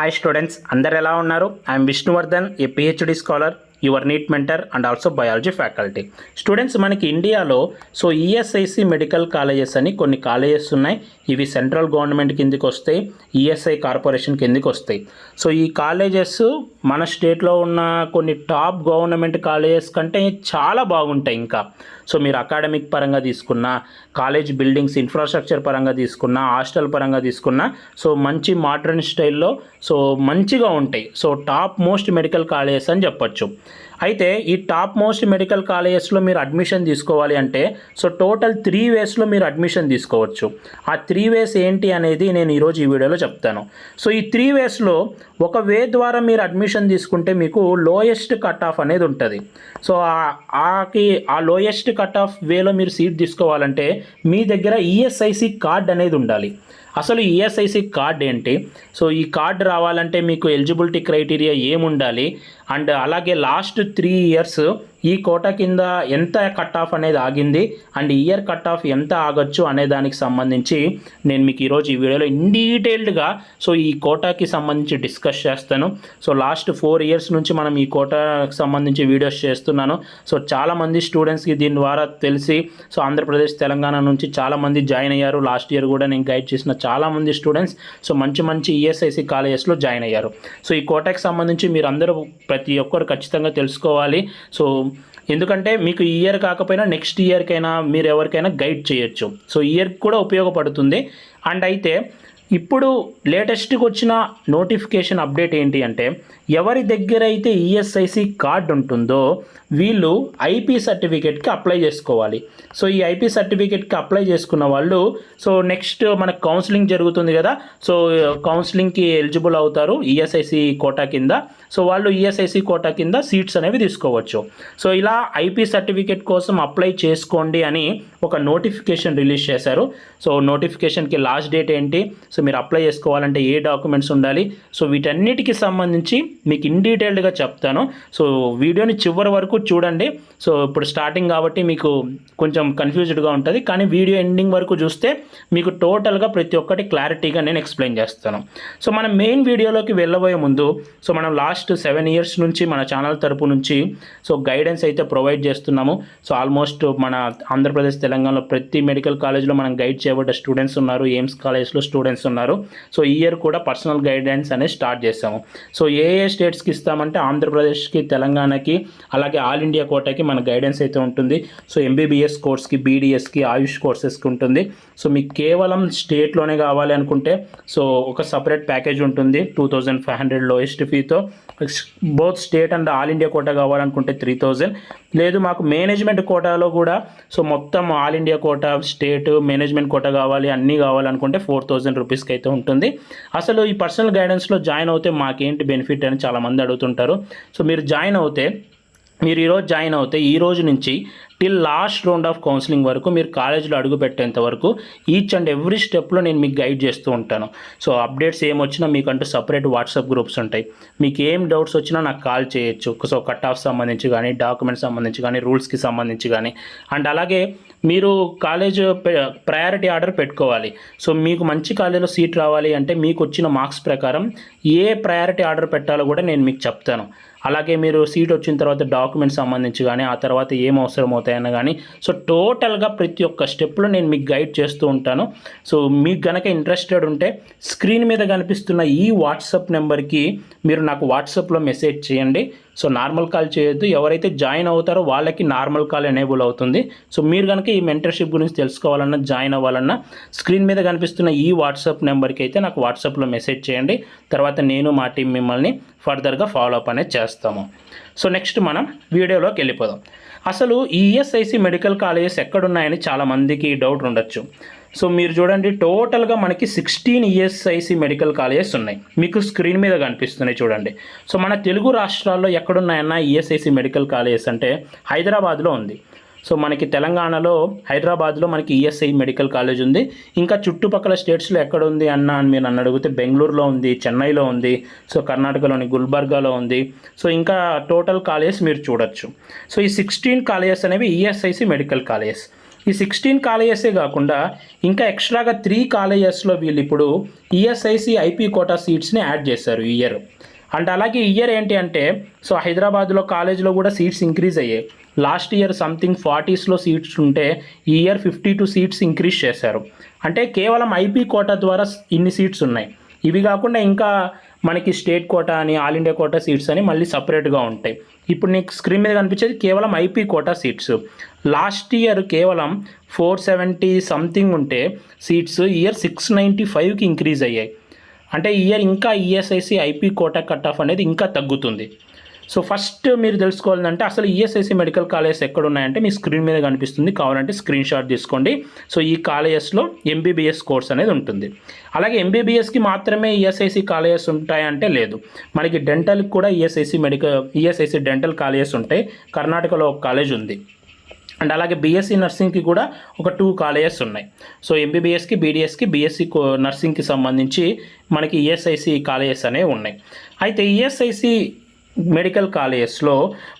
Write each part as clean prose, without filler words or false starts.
Hi students, అందరు ఎలా ఉన్నారు? I'm Vishnuvardhan, a PhD scholar, your NEET mentor and also biology faculty. Students, మనకి ఇండియాలో ఈఎస్ఐసి మెడికల్ కాలేజెస్ అని కొన్ని కాలేజెస్ ఉన్నాయి. ఇవి సెంట్రల్ గవర్నమెంట్ కిందకి వస్తాయి, ఈఎస్ఐ కార్పొరేషన్ కిందకి వస్తాయి. ఈ కాలేజెస్ మన స్టేట్లో ఉన్న కొన్ని టాప్ గవర్నమెంట్ కాలేజెస్ కంటే చాలా బాగుంటాయి. ఇంకా మీరు అకాడమిక్ పరంగా తీసుకున్నా, కాలేజ్ బిల్డింగ్స్ ఇన్ఫ్రాస్ట్రక్చర్ పరంగా తీసుకున్నా, హాస్టల్ పరంగా తీసుకున్నా మంచి మోడర్న్ స్టైల్లో మంచిగా ఉంటాయి. టాప్ మోస్ట్ మెడికల్ కాలేజెస్ అని చెప్పొచ్చు. అయితే ఈ టాప్ మోస్ట్ మెడికల్ కాలేజెస్లో మీరు అడ్మిషన్ తీసుకోవాలి అంటే టోటల్ 3 వేస్లో మీరు అడ్మిషన్ తీసుకోవచ్చు. ఆ 3 వేస్ ఏంటి అనేది నేను ఈరోజు ఈ వీడియోలో చెప్తాను. ఈ 3 వేస్లో ఒక వే ద్వారా మీరు అడ్మిషన్ తీసుకుంటే మీకు లోయెస్ట్ కట్ ఆఫ్ అనేది ఉంటుంది. ఆ లోయెస్ట్ కట్ ఆఫ్ వేలో మీరు సీట్ తీసుకోవాలంటే మీ దగ్గర ఈఎస్ఐసి కార్డ్ అనేది ఉండాలి. అసలు ఈఎస్ఐసి కార్డ్ ఏంటి, ఈ కార్డు రావాలంటే మీకు ఎలిజిబిలిటీ క్రైటీరియా ఏముండాలి, అండ్ అలాగే లాస్ట్ 3 ఇయర్స్ ఈ కోటా కింద ఎంత కట్ ఆఫ్ అనేది ఆగింది, అండ్ ఇయర్ కట్ ఆఫ్ ఎంత ఆగొచ్చు అనే దానికి సంబంధించి నేను మీకు ఈరోజు ఈ వీడియోలో ఇన్ డీటెయిల్డ్గా ఈ కోటాకి సంబంధించి డిస్కస్ చేస్తాను. లాస్ట్ 4 ఇయర్స్ నుంచి మనం ఈ కోటాకి సంబంధించి వీడియోస్ చేస్తున్నాను. చాలామంది స్టూడెంట్స్కి దీని ద్వారా తెలిసి ఆంధ్రప్రదేశ్ తెలంగాణ నుంచి చాలామంది జాయిన్ అయ్యారు. లాస్ట్ ఇయర్ కూడా నేను గైడ్ చేసిన చాలామంది స్టూడెంట్స్ మంచి ఈఎస్ఐసి కాలేజెస్లో జాయిన్ అయ్యారు. ఈ కోటాకి సంబంధించి మీరు అందరూ ప్రతి ఒక్కరు ఖచ్చితంగా తెలుసుకోవాలి. ఎందుకంటే మీకు ఈ ఇయర్ కాకపోయినా నెక్స్ట్ ఇయర్కైనా మీరు ఎవరికైనా గైడ్ చేయొచ్చు. ఇయర్కి కూడా ఉపయోగపడుతుంది. అండ్ అయితే ఇప్పుడు లేటెస్ట్గా వచ్చిన నోటిఫికేషన్ అప్డేట్ ఏంటి అంటే, ఎవరి దగ్గర అయితే ఈఎస్ఐసి కార్డు ఉంటుందో వీళ్ళు ఐపీ సర్టిఫికేట్కి అప్లై చేసుకోవాలి. ఈ ఐపీ సర్టిఫికేట్కి అప్లై చేసుకున్న వాళ్ళు నెక్స్ట్ మనకు కౌన్సిలింగ్ జరుగుతుంది కదా, కౌన్సిలింగ్కి ఎలిజిబుల్ అవుతారు ఈఎస్ఐసి కోటా కింద. వాళ్ళు ఈఎస్ఐసి కోటా కింద సీట్స్ అనేవి తీసుకోవచ్చు. ఇలా ఐపీ సర్టిఫికేట్ కోసం అప్లై చేసుకోండి అని ఒక నోటిఫికేషన్ రిలీజ్ చేశారు. నోటిఫికేషన్కి లాస్ట్ డేట్ ఏంటి, మీరు అప్లై చేసుకోవాలంటే ఏ డాక్యుమెంట్స్ ఉండాలి, వీటన్నిటికి సంబంధించి మీకు ఇన్ డీటెయిల్డ్గా చెప్తాను. వీడియోని చివరి వరకు చూడండి. ఇప్పుడు స్టార్టింగ్ కాబట్టి మీకు కొంచెం కన్ఫ్యూజ్డ్గా ఉంటుంది, కానీ వీడియో ఎండింగ్ వరకు చూస్తే మీకు టోటల్గా ప్రతి ఒక్కటి క్లారిటీగా నేను ఎక్స్ప్లెయిన్ చేస్తాను. మనం మెయిన్ వీడియోలోకి వెళ్ళబోయే ముందు మనం లాస్ట్ 7 ఇయర్స్ నుంచి మన ఛానల్ తరపు నుంచి గైడెన్స్ అయితే ప్రొవైడ్ చేస్తున్నాము. ఆల్మోస్ట్ మన ఆంధ్రప్రదేశ్ తెలంగాణలో ప్రతి మెడికల్ కాలేజ్లో మనం గైడ్ చేయబడ్డ స్టూడెంట్స్ ఉన్నారు, ఎయిమ్స్ కాలేజ్లో స్టూడెంట్స్ ఉన్నారు. ఈ ఇయర్ కూడా పర్సనల్ గైడెన్స్ అనేది స్టార్ట్ చేసాము. ఏ స్టేట్స్కి ఇస్తామంటే ఆంధ్రప్రదేశ్కి, తెలంగాణకి, అలాగే ఆల్ ఇండియా కోటాకి మన గైడెన్స్ అయితే ఉంటుంది. ఎంబీబీఎస్ కోర్స్కి, బీడీఎస్కి, ఆయుష్ కోర్సెస్కి ఉంటుంది. మీకు కేవలం స్టేట్లోనే కావాలి అనుకుంటే ఒక సపరేట్ ప్యాకేజ్ ఉంటుంది 2500 లోయెస్ట్ ఫీతో. Both state and all India quota కావాలనుకుంటే 3000. లేదు మాకు మేనేజ్మెంట్ కోటాలో కూడా మొత్తం all India quota, state, management quota కావాలి, అన్నీ కావాలనుకుంటే 4000 రూపీస్కి అయితే ఉంటుంది. అసలు ఈ పర్సనల్ గైడెన్స్లో జాయిన్ అవుతే మాకేంటి బెనిఫిట్ అని చాలామంది అడుగుతుంటారు. మీరు ఈరోజు జాయిన్ అవుతే ఈ రోజు నుంచి till last round of counselling వరకు మీరు కాలేజీలో అడుగు పెట్టేంత వరకు ఈచ్ అండ్ ఎవ్రీ స్టెప్లో నేను మీకు గైడ్ చేస్తూ ఉంటాను. అప్డేట్స్ ఏమొచ్చినా మీకంటూ సపరేట్ వాట్సాప్ గ్రూప్స్ ఉంటాయి. మీకు ఏం డౌట్స్ వచ్చినా నాకు కాల్ చేయొచ్చు. కట్ ఆఫ్ సంబంధించి కానీ, డాక్యుమెంట్స్ సంబంధించి కానీ, రూల్స్కి సంబంధించి కానీ. అండ్ అలాగే మీరు కాలేజ్ ప్రయారిటీ ఆర్డర్ పెట్టుకోవాలి. మీకు మంచి కాలేజీలో సీట్ రావాలి అంటే మీకు వచ్చిన మార్క్స్ ప్రకారం ఏ ప్రయారిటీ ఆర్డర్ పెట్టాలో కూడా నేను మీకు చెప్తాను. అలాగే మీరు సీట్ వచ్చిన తర్వాత డాక్యుమెంట్స్ సంబంధించి కానీ, ఆ తర్వాత ఏం అవసరం అవుతాయని కానీ, టోటల్గా ప్రతి ఒక్క స్టెప్లో నేను మీకు గైడ్ చేస్తూ ఉంటాను. మీకు కనుక ఇంట్రెస్టెడ్ ఉంటే స్క్రీన్ మీద కనిపిస్తున్న ఈ వాట్సాప్ నెంబర్కి మీరు నాకు వాట్సాప్లో మెసేజ్ చేయండి. నార్మల్ కాల్ చేయొద్దు. ఎవరైతే జాయిన్ అవుతారో వాళ్ళకి నార్మల్ కాల్ ఎనేబుల్ అవుతుంది. మీరు కనుక ఈ మెంటర్షిప్ గురించి తెలుసుకోవాలన్నా, జాయిన్ అవ్వాలన్నా స్క్రీన్ మీద కనిపిస్తున్న ఈ వాట్సాప్ నెంబర్కి అయితే నాకు వాట్సాప్లో మెసేజ్ చేయండి. తర్వాత నేను మా టీం మిమ్మల్ని ఫర్దర్గా ఫాలో అప్ అనేది చేస్తాము. నెక్స్ట్ మనం వీడియోలోకి వెళ్ళిపోదాం. అసలు ఈ ఈఎస్ఐసి మెడికల్ కాలేజెస్ ఎక్కడున్నాయని చాలామందికి డౌట్ ఉండొచ్చు. మీరు చూడండి, టోటల్గా మనకి 16 ఈఎస్ఐసి మెడికల్ కాలేజెస్ ఉన్నాయి. మీకు స్క్రీన్ మీద కనిపిస్తున్నాయి చూడండి. మన తెలుగు రాష్ట్రాల్లో ఎక్కడున్నాయన్న ఈఎస్ఐసి మెడికల్ కాలేజెస్ అంటే హైదరాబాద్లో ఉంది. మనకి తెలంగాణలో హైదరాబాద్లో మనకి ఈఎస్ఐ మెడికల్ కాలేజ్ ఉంది. ఇంకా చుట్టుపక్కల స్టేట్స్లో ఎక్కడ ఉంది అని మీరు నన్ను అడిగితే బెంగళూరులో ఉంది, చెన్నైలో ఉంది, కర్ణాటకలోని గుల్బర్గాలో ఉంది. ఇంకా టోటల్ కాలేజెస్ మీరు చూడొచ్చు. ఈ 16 కాలేజెస్ అనేవి ఈఎస్ఐసి మెడికల్ కాలేజెస్. ఈ 16 కాలేజెసే కాకుండా ఇంకా ఎక్స్ట్రాగా 3 కాలేజెస్లో వీళ్ళు ఇప్పుడు ఈఎస్ఐసి ఐపీ కోటా సీట్స్ని యాడ్ చేశారు ఈ ఇయర్. అండ్ అలాగే ఈ ఇయర్ ఏంటి అంటే సో హైదరాబాద్లో కాలేజ్లో కూడా సీట్స్ ఇంక్రీజ్ అయ్యాయి. లాస్ట్ ఇయర్ సంథింగ్ 40స్లో సీట్స్ ఉంటే ఈ ఇయర్ 52 సీట్స్ ఇంక్రీజ్ చేశారు. అంటే కేవలం ఐపీ కోటా ద్వారా ఇన్ని సీట్స్ ఉన్నాయి. ఇవి కాకుండా ఇంకా మనకి స్టేట్ కోటా అని ఆల్ ఇండియా కోటా సీట్స్ అని మళ్ళీ సపరేట్గా ఉంటాయి. ఇప్పుడు నీకు స్క్రీన్ మీద కనిపించేది కేవలం IP quota seats. Last year కేవలం 470 సంథింగ్ ఉంటే సీట్స్ ఇయర్ 695కి ఇంక్రీజ్ అయ్యాయి. అంటే ఈ ఇయర్ ఇంకా ESIC IP quota cut off అనేది ఇంకా తగ్గుతుంది. సో ఫస్ట్ మీరు తెలుసుకోవాలంటే అసలు ఈఎస్ఐసి మెడికల్ కాలేజెస్ ఎక్కడ ఉన్నాయంటే మీ స్క్రీన్ మీద కనిపిస్తుంది, కావాలంటే స్క్రీన్ షాట్ తీసుకోండి. సో ఈ కాలేజెస్లో ఎంబీబీఎస్ కోర్స్ అనేది ఉంటుంది. అలాగే ఎంబీబీఎస్కి మాత్రమే ఈఎస్ఐసి కాలేజెస్ ఉంటాయంటే లేదు, మనకి డెంటల్కి కూడా ఈఎస్ఐసి డెంటల్ కాలేజెస్ ఉంటాయి. కర్ణాటకలో ఒక కాలేజ్ ఉంది. అండ్ అలాగే బీఎస్సీ నర్సింగ్కి కూడా ఒక 2 కాలేజెస్ ఉన్నాయి. సో ఎంబీబీఎస్కి, బీడీఎస్కి, బీఎస్సీ నర్సింగ్కి సంబంధించి మనకి ఈఎస్ఐసి కాలేజెస్ అనేవి ఉన్నాయి. అయితే ఈఎస్ఐసి మెడికల్ కాలేజెస్లో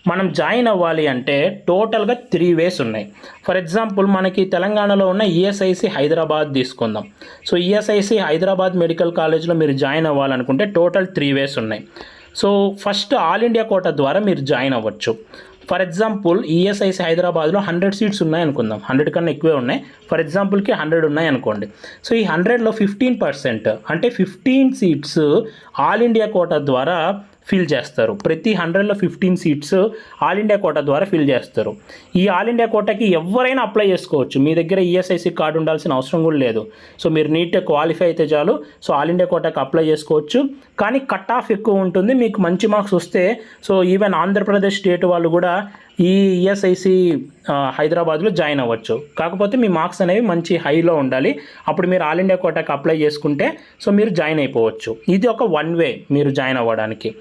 మనం జాయిన్ అవ్వాలి అంటే టోటల్గా 3 వేస్ ఉన్నాయి. ఫర్ ఎగ్జాంపుల్ మనకి తెలంగాణలో ఉన్న ఈఎస్ఐసి హైదరాబాద్ తీసుకుందాం. సో ఈఎస్ఐసి హైదరాబాద్ మెడికల్ కాలేజ్లో మీరు జాయిన్ అవ్వాలనుకుంటే టోటల్ 3 వేస్ ఉన్నాయి. So first all India quota ద్వారా మీరు జాయిన్ అవ్వచ్చు. ఫర్ ఎగ్జాంపుల్ ఈఎస్ఐసి హైదరాబాద్లో 100 సీట్స్ ఉన్నాయి అనుకుందాం, 100 కన్నా ఎక్కువే ఉన్నాయి. ఫర్ ఎగ్జాంపుల్కి 100 ఉన్నాయి అనుకోండి. సో ఈ 100లో 15% అంటే 15 సీట్స్ ఆల్ ఇండియా కోటా ద్వారా ఫిల్ చేస్తారు. ప్రతి 100లో 15 సీట్స్ ఆల్ ఇండియా కోటా ద్వారా ఫిల్ చేస్తారు. ఈ ఆల్ ఇండియా కోటాకి ఎవరైనా అప్లై చేసుకోవచ్చు. మీ దగ్గర ఈఎస్ఐసి కార్డు ఉండాల్సిన అవసరం కూడా లేదు. సో మీరు నీట్గా క్వాలిఫై అయితే చాలు, సో ఆల్ ఇండియా కోటాకి అప్లై చేసుకోవచ్చు. కానీ కట్ ఆఫ్ ఎక్కువ ఉంటుంది. మీకు మంచి మార్క్స్ వస్తే సో ఈవెన్ ఆంధ్రప్రదేశ్ స్టేట్ వాళ్ళు కూడా ఈ ఈఎస్ఐసి హైదరాబాద్లో జాయిన్ అవ్వచ్చు. కాకపోతే మీ మార్క్స్ అనేవి మంచి హైలో ఉండాలి. అప్పుడు మీరు ఆల్ ఇండియా కోటాకి అప్లై చేసుకుంటే సో మీరు జాయిన్ అయిపోవచ్చు. ఇది ఒక 1 వే మీరు జాయిన్ అవ్వడానికి.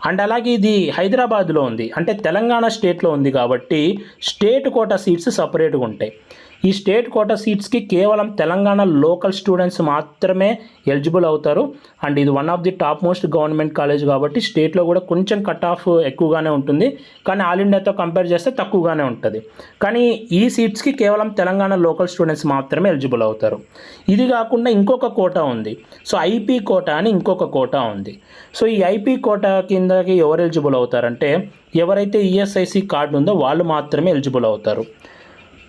అండ్ అలాగే ఇది హైదరాబాద్లో ఉంది, అంటే తెలంగాణ స్టేట్లో ఉంది కాబట్టి స్టేట్ కోటా సీట్స్ సపరేట్గా ఉంటాయి. ఈ స్టేట్ కోటా సీట్స్కి కేవలం తెలంగాణ లోకల్ స్టూడెంట్స్ మాత్రమే ఎలిజిబుల్ అవుతారు. అండ్ ఇది one of the top most government college కాబట్టి స్టేట్లో కూడా కొంచెం కట్ ఆఫ్ ఎక్కువగానే ఉంటుంది, కానీ ఆల్ ఇండియాతో కంపేర్ చేస్తే తక్కువగానే ఉంటుంది. కానీ ఈ సీట్స్కి కేవలం తెలంగాణ లోకల్ స్టూడెంట్స్ మాత్రమే ఎలిజిబుల్ అవుతారు. ఇది కాకుండా ఇంకొక కోటా ఉంది. సో ఐపీ కోటా అని ఇంకొక కోటా ఉంది. సో ఈ ఐపీ కోటా కిందకి ఎవరు ఎలిజిబుల్ అవుతారంటే ఎవరైతే ఈఎస్ఐసి కార్డు ఉందో వాళ్ళు మాత్రమే ఎలిజిబుల్ అవుతారు.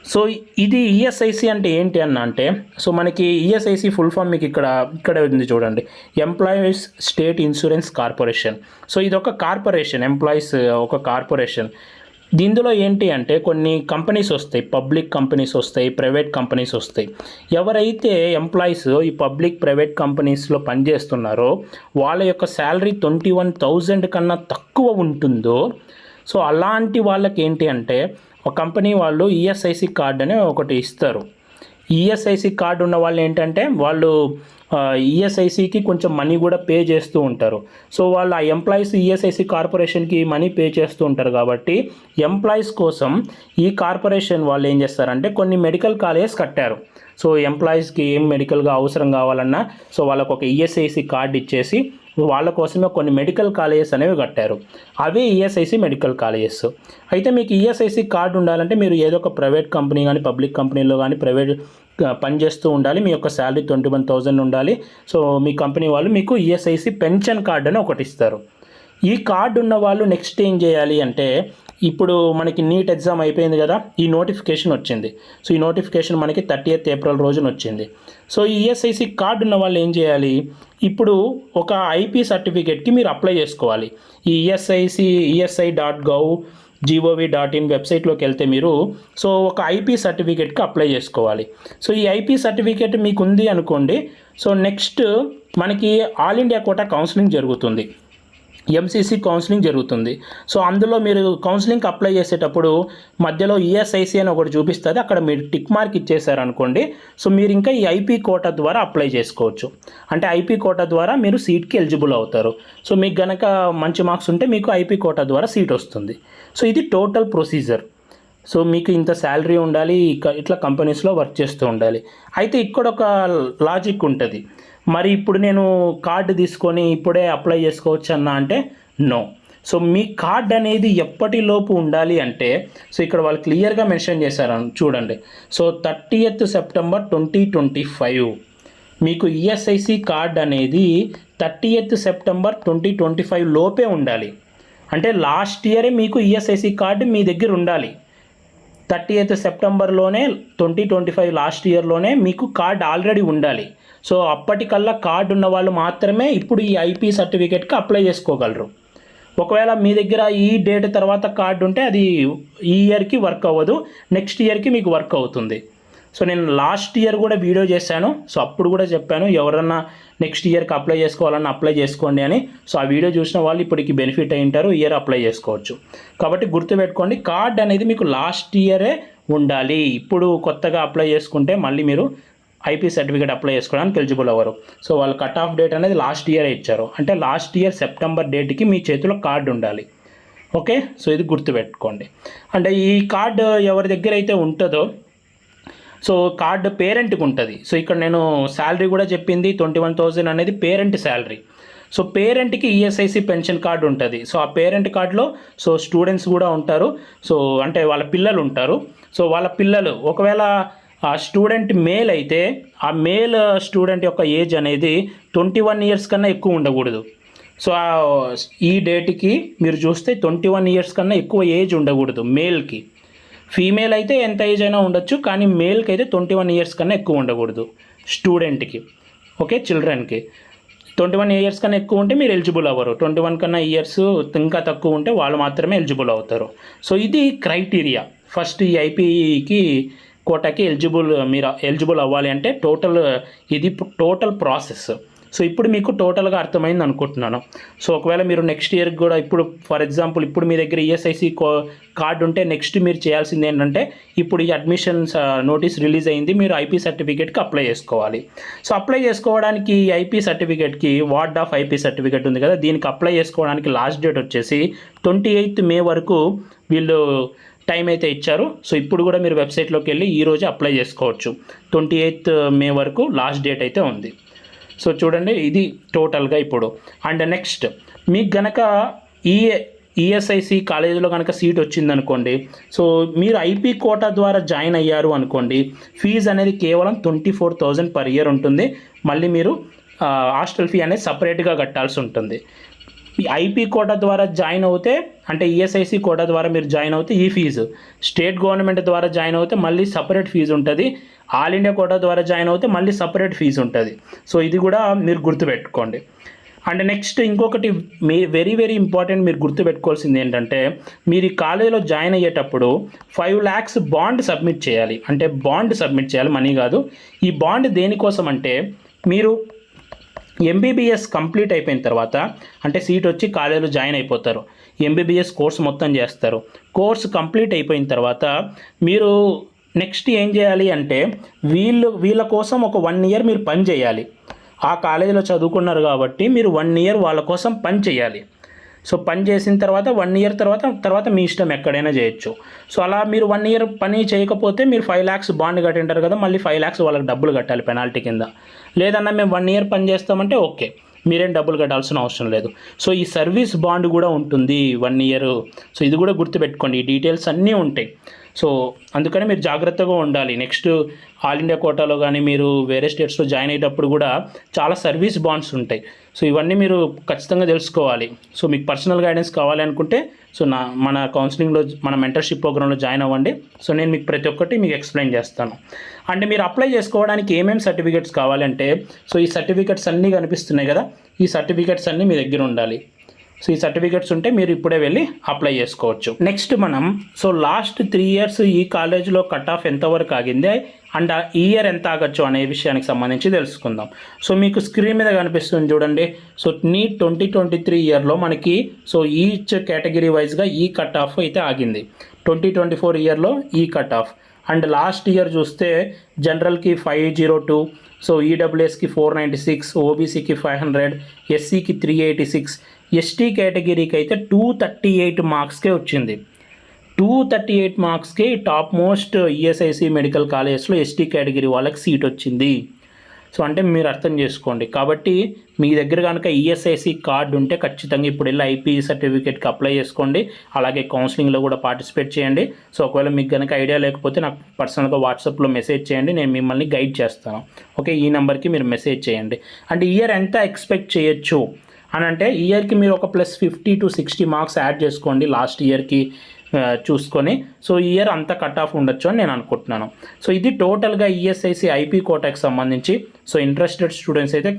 సో ఇది ఈఎస్ఐసి అంటే ఏంటి అంటే సో మనకి ఈఎస్ఐసి ఫుల్ ఫామ్ మీకు ఇక్కడ ఉంది చూడండి, employees state insurance corporation. So ఇది ఒక కార్పొరేషన్, ఎంప్లాయీస్ ఒక కార్పొరేషన్. దీనిలో ఏంటి అంటే కొన్ని కంపెనీస్ వస్తాయి, పబ్లిక్ కంపెనీస్ వస్తాయి, ప్రైవేట్ కంపెనీస్ వస్తాయి. ఎవరైతే ఎంప్లాయీస్ ఈ పబ్లిక్ ప్రైవేట్ కంపెనీస్లో పనిచేస్తున్నారో వాళ్ళ యొక్క శాలరీ 21,000 కన్నా తక్కువ ఉంటుందో సో అలాంటి వాళ్ళకి ఏంటి అంటే ఒక కంపెనీ వాళ్ళు ఈఎస్ఐసి కార్డు అని ఒకటి ఇస్తారు. ఈఎస్ఐసి కార్డు ఉన్న వాళ్ళు ఏంటంటే వాళ్ళు ఈఎస్ఐసికి కొంచెం మనీ కూడా పే చేస్తూ ఉంటారు. సో వాళ్ళు ఆ ఎంప్లాయీస్ ఈఎస్ఐసి కార్పొరేషన్కి మనీ పే చేస్తూ ఉంటారు కాబట్టి ఎంప్లాయీస్ కోసం ఈ కార్పొరేషన్ వాళ్ళు ఏం చేస్తారంటే కొన్ని మెడికల్ కాలేజెస్ కట్టారు. సో ఎంప్లాయీస్కి ఏం మెడికల్గా అవసరం కావాలన్నా సో వాళ్ళకు ఒక ఈఎస్ఐసి కార్డు ఇచ్చేసి వాళ్ళ కోసమే కొన్ని మెడికల్ కాలేజెస్ అనేవి కట్టారు. అవే ఈఎస్ఐసి మెడికల్ కాలేజెస్. అయితే మీకు ఈఎస్ఐసి కార్డు ఉండాలంటే మీరు ఏదో ఒక ప్రైవేట్ కంపెనీ కానీ పబ్లిక్ కంపెనీలో కానీ ప్రైవేట్ పనిచేస్తూ ఉండాలి. మీ యొక్క శాలరీ 21,000 ఉండాలి. సో మీ కంపెనీ వాళ్ళు మీకు ఈఎస్ఐసి పెన్షన్ కార్డు అని ఒకటి ఇస్తారు. ఈ కార్డు ఉన్న వాళ్ళు నెక్స్ట్ ఏం చేయాలి అంటే ఇప్పుడు మనకి నీట్ ఎగ్జామ్ అయిపోయింది కదా, ఈ నోటిఫికేషన్ వచ్చింది. సో ఈ నోటిఫికేషన్ మనకి 30th ఏప్రిల్ రోజున వచ్చింది. సో ఈ ఈఎస్ఐసి కార్డు ఉన్న వాళ్ళు ఏం చేయాలి, ఇప్పుడు ఒక ఐపీ సర్టిఫికేట్కి మీరు అప్లై చేసుకోవాలి. ఈ ESI.gov.in వెబ్సైట్లోకి వెళ్తే మీరు సో ఒక ఐపీ సర్టిఫికేట్కి అప్లై చేసుకోవాలి. సో ఈ ఐపీ సర్టిఫికేట్ మీకు ఉంది అనుకోండి, సో నెక్స్ట్ మనకి ఆల్ ఇండియా కోటా కౌన్సిలింగ్ జరుగుతుంది, ఎంసీసీ కౌన్సిలింగ్ జరుగుతుంది. సో అందులో మీరు కౌన్సిలింగ్కి అప్లై చేసేటప్పుడు మధ్యలో ఈఎస్ఐసి అని ఒకటి చూపిస్తుంది, అక్కడ మీరు టిక్ మార్క్ ఇచ్చేసారనుకోండి, సో మీరు ఇంకా ఈ ఐపీ కోటా ద్వారా అప్లై చేసుకోవచ్చు. అంటే ఐపీ కోటా ద్వారా మీరు సీట్కి ఎలిజిబుల్ అవుతారు. సో మీకు గనక మంచి మార్క్స్ ఉంటే మీకు ఐపీ కోటా ద్వారా సీట్ వస్తుంది. సో ఇది టోటల్ ప్రొసీజర్. సో మీకు ఇంత శాలరీ ఉండాలి, ఇట్లా కంపెనీస్లో వర్క్ చేస్తూ ఉండాలి. అయితే ఇక్కడ ఒక లాజిక్ ఉంటుంది, మరి ఇప్పుడు నేను కార్డు తీసుకొని ఇప్పుడే అప్లై చేసుకోవచ్చు అంటే నో. సో మీ కార్డ్ అనేది ఎప్పటిలోపు ఉండాలి అంటే, సో ఇక్కడ వాళ్ళు క్లియర్గా మెన్షన్ చేశారు చూడండి. సో 30th September 2025 మీకు ఈఎస్ఐసి కార్డ్ అనేది 30th September 2025 లోపే ఉండాలి. అంటే లాస్ట్ ఇయరే మీకు ఈఎస్ఐసి కార్డు మీ దగ్గర ఉండాలి. 30th September 2025 లాస్ట్ ఇయర్లోనే మీకు కార్డ్ ఆల్రెడీ ఉండాలి. సో అప్పటికల్లా కార్డు ఉన్న వాళ్ళు మాత్రమే ఇప్పుడు ఈ ఐపీ సర్టిఫికేట్కి అప్లై చేసుకోగలరు. ఒకవేళ మీ దగ్గర ఈ డేట్ తర్వాత కార్డు ఉంటే అది ఈ ఇయర్కి వర్క్ అవ్వదు, నెక్స్ట్ ఇయర్కి మీకు వర్క్ అవుతుంది. సో నేను లాస్ట్ ఇయర్ కూడా వీడియో చేశాను. సో అప్పుడు కూడా చెప్పాను ఎవరన్నా నెక్స్ట్ ఇయర్కి అప్లై చేసుకోవాలన్నా అప్లై చేసుకోండి అని. సో ఆ వీడియో చూసిన వాళ్ళు ఇప్పటికి బెనిఫిట్ అయి ఉంటారు, ఇయర్ అప్లై చేసుకోవచ్చు. కాబట్టి గుర్తుపెట్టుకోండి, కార్డ్ అనేది మీకు లాస్ట్ ఇయరే ఉండాలి. ఇప్పుడు కొత్తగా అప్లై చేసుకుంటే మళ్ళీ మీరు ఐపీ సర్టిఫికేట్ అప్లై చేసుకోవడానికి ఎలిజిబుల్ అవ్వరు. సో వాళ్ళు కట్ ఆఫ్ డేట్ అనేది లాస్ట్ ఇయర్ ఇచ్చారు. అంటే లాస్ట్ ఇయర్ సెప్టెంబర్ డేట్కి మీ చేతిలో కార్డు ఉండాలి. ఓకే, సో ఇది గుర్తుపెట్టుకోండి. అంటే ఈ కార్డు ఎవరి దగ్గర అయితే ఉంటుందో, సో కార్డు పేరెంట్కి ఉంటుంది. సో ఇక్కడ నేను శాలరీ కూడా చెప్పింది 21,000 అనేది పేరెంట్ శాలరీ. సో పేరెంట్కి ఈఎస్ఐసి పెన్షన్ కార్డు ఉంటుంది. సో ఆ పేరెంట్ కార్డులో సో స్టూడెంట్స్ కూడా ఉంటారు. సో అంటే వాళ్ళ పిల్లలు ఉంటారు. సో వాళ్ళ పిల్లలు ఒకవేళ ఆ స్టూడెంట్ మేల్ అయితే ఆ మేల్ స్టూడెంట్ యొక్క ఏజ్ అనేది 21 years కన్నా ఎక్కువ ఉండకూడదు. సో ఈ డేట్కి మీరు చూస్తే 21 years కన్నా ఎక్కువ ఏజ్ ఉండకూడదు మేల్కి. ఫీమేల్ అయితే ఎంత ఏజ్ అయినా ఉండొచ్చు, కానీ మేల్కి అయితే 21 years కన్నా ఎక్కువ ఉండకూడదు స్టూడెంట్కి. ఓకే, చిల్డ్రన్కి 21 years కన్నా ఎక్కువ ఉంటే మీరు ఎలిజిబుల్ అవ్వరు. 21 కన్నా ఇయర్స్ ఇంకా తక్కువ ఉంటే వాళ్ళు మాత్రమే ఎలిజిబుల్ అవుతారు. సో ఇది క్రైటీరియా. ఫస్ట్ ఈ ఐపీకి కోటాకి మీరు ఎలిజిబుల్ అవ్వాలి అంటే ఇది టోటల్ ప్రాసెస్. సో ఇప్పుడు మీకు టోటల్గా అర్థమైంది అనుకుంటున్నాను. సో ఒకవేళ మీరు నెక్స్ట్ ఇయర్కి కూడా ఇప్పుడు ఫర్ ఎగ్జాంపుల్ ఇప్పుడు మీ దగ్గర ఈఎస్ఐసి కార్డు ఉంటే నెక్స్ట్ మీరు చేయాల్సింది ఏంటంటే, ఇప్పుడు ఈ అడ్మిషన్స్ నోటీస్ రిలీజ్ అయింది, మీరు ఐపీ సర్టిఫికేట్కి అప్లై చేసుకోవాలి. సో అప్లై చేసుకోవడానికి ఐపీ సర్టిఫికేట్కి వార్డ్ ఆఫ్ ఐపీ సర్టిఫికేట్ ఉంది కదా, దీనికి అప్లై చేసుకోవడానికి లాస్ట్ డేట్ వచ్చేసి 28th May వరకు వీళ్ళు టైం అయితే ఇచ్చారు. సో ఇప్పుడు కూడా మీరు వెబ్సైట్లోకి వెళ్ళి ఈరోజు అప్లై చేసుకోవచ్చు. 28th May వరకు లాస్ట్ డేట్ అయితే ఉంది. సో చూడండి, ఇది టోటల్గా ఇప్పుడు. అండ్ నెక్స్ట్ మీకు గనక ఈఎస్ఐసి కాలేజీలో కనుక సీట్ వచ్చిందనుకోండి, సో మీరు ఐపీ కోటా ద్వారా జాయిన్ అయ్యారు అనుకోండి, ఫీజు అనేది కేవలం 24,000 per year ఉంటుంది. మళ్ళీ మీరు హాస్టల్ ఫీ అనేది సపరేట్గా కట్టాల్సి ఉంటుంది. ఈ ఐపీ కోటా ద్వారా జాయిన్ అవుతే, అంటే ఈఎస్ఐసి కోటా ద్వారా మీరు జాయిన్ అవుతే ఈ ఫీజు, స్టేట్ గవర్నమెంట్ ద్వారా జాయిన్ అవుతే మళ్ళీ సపరేట్ ఫీజు ఉంటుంది, ఆల్ ఇండియా కోటా ద్వారా జాయిన్ అవుతే మళ్ళీ సపరేట్ ఫీజు ఉంటుంది. సో ఇది కూడా మీరు గుర్తుపెట్టుకోండి. అండ్ నెక్స్ట్ ఇంకొకటి వెరీ వెరీ ఇంపార్టెంట్ మీరు గుర్తుపెట్టుకోవాల్సింది ఏంటంటే, మీరు ఈ కాలేజీలో జాయిన్ అయ్యేటప్పుడు 5 lakhs బాండ్ సబ్మిట్ చేయాలి. అంటే బాండ్ సబ్మిట్ చేయాలి, మనీ కాదు. ఈ బాండ్ దేనికోసం అంటే, మీరు ఎంబీబీఎస్ కంప్లీట్ అయిపోయిన తర్వాత, అంటే సీట్ వచ్చి కాలేజీలో జాయిన్ అయిపోతారు, ఎంబీబీఎస్ కోర్స్ మొత్తం చేస్తారు. కోర్స్ కంప్లీట్ అయిపోయిన తర్వాత మీరు నెక్స్ట్ ఏం చేయాలి అంటే, వీళ్ళ కోసం ఒక 1 year మీరు పని చేయాలి. ఆ కాలేజీలో చదువుకున్నారు కాబట్టి మీరు 1 year వాళ్ళ కోసం పని చేయాలి. సో పని చేసిన తర్వాత 1 year తర్వాత మీ ఇష్టం ఎక్కడైనా చేయొచ్చు. సో అలా మీరు 1 year పని చేయకపోతే మీరు 5 lakhs బాండ్ కట్టింటారు కదా, మళ్ళీ 5 lakhs వాళ్ళకి డబ్బులు కట్టాలి పెనాల్టీ కింద. లేదన్నా మేము 1 year పని చేస్తామంటే ఓకే, మీరేం డబ్బులు కట్టాల్సిన అవసరం లేదు. సో ఈ సర్వీస్ బాండ్ కూడా ఉంటుంది 1 year. సో ఇది కూడా గుర్తుపెట్టుకోండి, ఈ డీటెయిల్స్ అన్నీ ఉంటాయి. సో అందుకని మీరు జాగ్రత్తగా ఉండాలి. నెక్స్ట్ ఆల్ ఇండియా కోటాలో కానీ మీరు వేరే స్టేట్స్లో జాయిన్ అయ్యేటప్పుడు కూడా చాలా సర్వీస్ బాండ్స్ ఉంటాయి. సో ఇవన్నీ మీరు ఖచ్చితంగా తెలుసుకోవాలి. సో మీకు పర్సనల్ గైడెన్స్ కావాలి అనుకుంటే సో మన కౌన్సిలింగ్లో మన మెంటర్షిప్ ప్రోగ్రాంలో జాయిన్ అవ్వండి. సో నేను మీకు ప్రతి ఒక్కటి మీకు ఎక్స్ప్లెయిన్ చేస్తాను. అంటే మీరు అప్లై చేసుకోవడానికి ఏమేమి సర్టిఫికేట్స్ కావాలంటే, సో ఈ సర్టిఫికేట్స్ అన్నీ కనిపిస్తున్నాయి కదా, ఈ సర్టిఫికేట్స్ అన్నీ మీ దగ్గర ఉండాలి. సో ఈ సర్టిఫికేట్స్ ఉంటే మీరు ఇప్పుడే వెళ్ళి అప్లై చేసుకోవచ్చు. నెక్స్ట్ మనం సో లాస్ట్ 3 years ఈ కాలేజ్లో కట్ ఆఫ్ ఎంతవరకు ఆగింది అండ్ ఈ ఇయర్ ఎంత ఆగచ్చు అనే విషయానికి సంబంధించి తెలుసుకుందాం. సో మీకు స్క్రీన్ మీద కనిపిస్తుంది చూడండి. సో నీట్ 2023 ఇయర్లో మనకి సో ఈచ్ కేటగిరీ వైజ్గా ఈ కట్ ఆఫ్ అయితే ఆగింది. 2024 ఇయర్లో ఈ cut off. And last year చూస్తే జనరల్కి 502, సో ఈడబ్ల్యూఎస్కి 496, ఓబీసీకి 500, ఎస్సీకి 386, ఎస్టీ కేటగిరీకి అయితే 238 మార్క్స్కే వచ్చింది. 238 మార్క్స్కి టాప్ మోస్ట్ ఈఎస్ఐసి మెడికల్ కాలేజెస్లో ఎస్టీ కేటగిరీ వాళ్ళకి సీట్ వచ్చింది. సో అంటే మీరు అర్థం చేసుకోండి. కాబట్టి మీ దగ్గర కనుక ఈఎస్ఐసి కార్డు ఉంటే ఖచ్చితంగా ఇప్పుడు వెళ్ళి ఐపీఈ సర్టిఫికేట్కి అప్లై చేసుకోండి. అలాగే కౌన్సిలింగ్లో కూడా పార్టిసిపేట్ చేయండి. సో ఒకవేళ మీకు కనుక ఐడియా లేకపోతే నాకు పర్సనల్గా వాట్సాప్లో మెసేజ్ చేయండి, నేను మిమ్మల్ని గైడ్ చేస్తాను. ఓకే, ఈ నెంబర్కి మీరు మెసేజ్ చేయండి. అంటే ఇయర్ ఎంత ఎక్స్పెక్ట్ చేయొచ్చు అని అంటే ఇయర్కి మీరు ఒక +50 to 60 మార్క్స్ యాడ్ చేసుకోండి లాస్ట్ ఇయర్కి చూసుకొని. సో ఈ ఇయర్ అంత కట్ ఆఫ్ ఉండొచ్చు అని నేను అనుకుంటున్నాను. సో ఇది టోటల్గా ఈఎస్ఐసి ఐపీ కోటాకి సంబంధించి. సో ఇంట్రెస్టెడ్ స్టూడెంట్స్ అయితే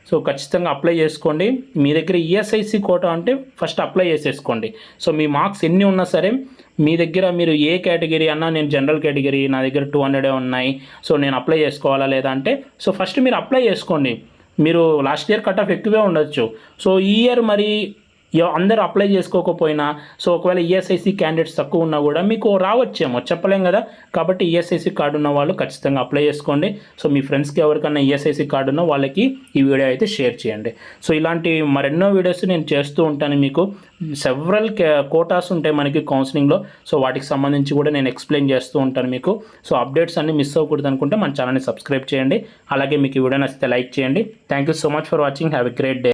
సో ఖచ్చితంగా అప్లై చేసుకోండి. మీ దగ్గర ఈఎస్ఐసి కోటా అంటే ఫస్ట్ అప్లై చేసేసుకోండి. సో మీ మార్క్స్ ఎన్ని ఉన్నా సరే మీ దగ్గర మీరు ఏ కేటగిరీ అన్నా, నేను జనరల్ కేటగిరీ, నా దగ్గర 200 ఉన్నాయి, సో నేను అప్లై చేసుకోవాలా లేదా అంటే సో ఫస్ట్ మీరు అప్లై చేసుకోండి. మీరు లాస్ట్ ఇయర్ కట్ ఆఫ్ ఎక్కువే ఉండొచ్చు. సో ఈ ఇయర్ మరి అందరూ అప్లై చేసుకోకపోయినా సో ఒకవేళ ఈఎస్ఐసి క్యాండిడేట్స్ తక్కువ ఉన్నా కూడా మీకు రావచ్చేమో, చెప్పలేం కదా. కాబట్టి ఈఎస్ఐసి కార్డు ఉన్న వాళ్ళు ఖచ్చితంగా అప్లై చేసుకోండి. సో మీ ఫ్రెండ్స్కి ఎవరికన్నా ఈఎస్ఐసి కార్డు ఉన్న వాళ్ళకి ఈ వీడియో అయితే షేర్ చేయండి. సో ఇలాంటి మరెన్నో వీడియోస్ నేను చేస్తూ ఉంటాను. మీకు సెవరల్ కోటాస్ ఉంటాయి మనకి కౌన్సిలింగ్లో. సో వాటికి సంబంధించి కూడా నేను ఎక్స్ప్లెయిన్ చేస్తూ ఉంటాను మీకు. సో అప్డేట్స్ అన్ని మిస్ అవ్వకూడదు అనుకుంటే మన ఛానల్ని సబ్స్క్రైబ్ చేయండి. అలాగే మీకు ఈ వీడియో నచ్చితే లైక్ చేయండి. Thank you so much for watching. Have a great day.